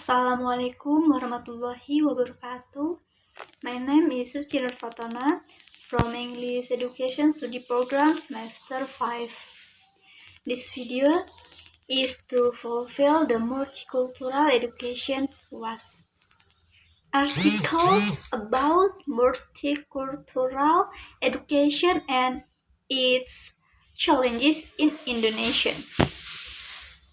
Assalamualaikum warahmatullahi wabarakatuh. My name is Suci Fatona from English Education Study Program Semester 5. This video is to fulfill the multicultural education was. Article about multicultural education and its challenges in Indonesia.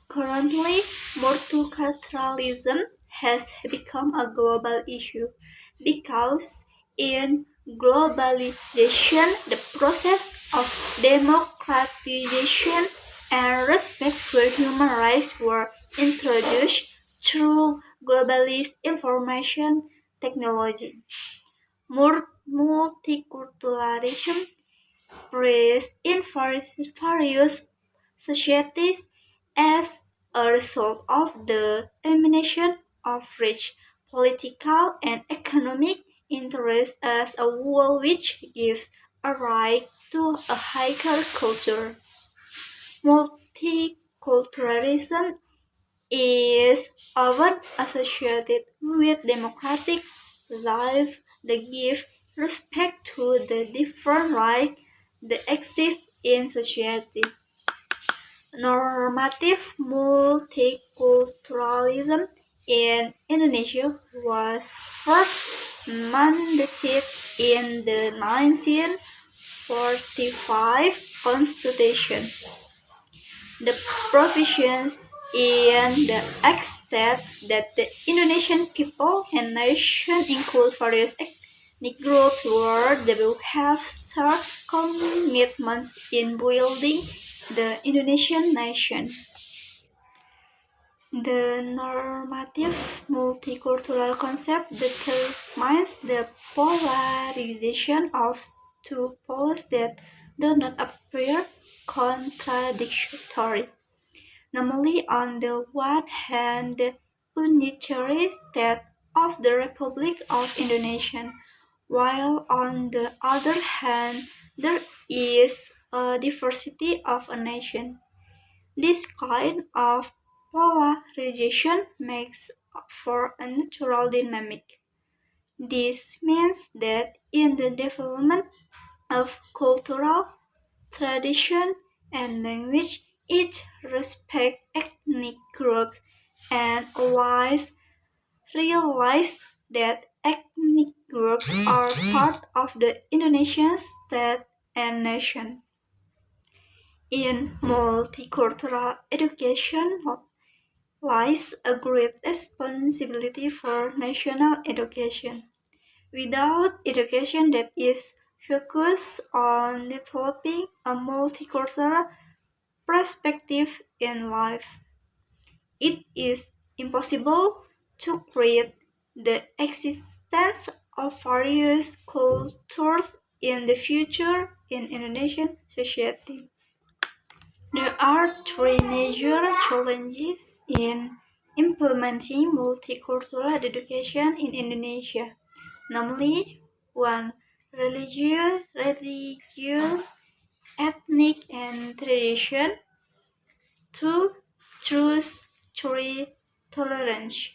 Currently, multiculturalism has become a global issue because in globalization, the process of democratization and respect for human rights were introduced through globalist information technology. Multiculturalism present in various societies as a result of the elimination of rich political and economic interests as a whole, which gives a right to a higher culture. Multiculturalism is often associated with democratic life that give respect to the different rights that exist in society. Normative multiculturalism in Indonesia was first mandated in the 1945 Constitution. The provisions in the act state that the Indonesian people and nation include various ethnic groups where they will have shared commitments in building the Indonesian nation. The normative multicultural concept determines the polarization of two poles that do not appear contradictory. Namely, on the one hand, the unitary state of the Republic of Indonesia, while on the other hand, there is a diversity of a nation. This kind of polarization makes for a natural dynamic. This means that in the development of cultural tradition and language, each respects ethnic groups and always realize that ethnic groups are part of the Indonesian state and nation. In multicultural education lies a great responsibility for national education. Without education that is focused on developing a multicultural perspective in life, it is impossible to create the existence of various cultures in the future in Indonesian society. There are three major challenges in implementing multicultural education in Indonesia, namely 1. Religion, ethnic and tradition. 2. Truth, 3. Tolerance.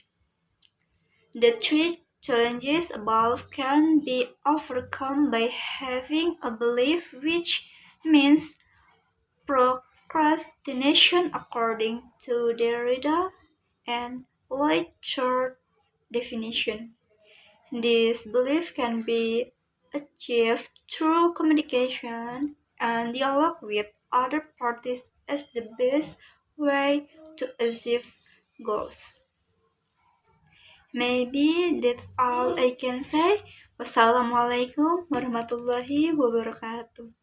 The three challenges above can be overcome by having a belief, which means procrastination according to Derrida and Lloyd-George definition. This belief can be achieved through communication and dialogue with other parties as the best way to achieve goals. Maybe that's all I can say. Wassalamualaikum warahmatullahi wabarakatuh.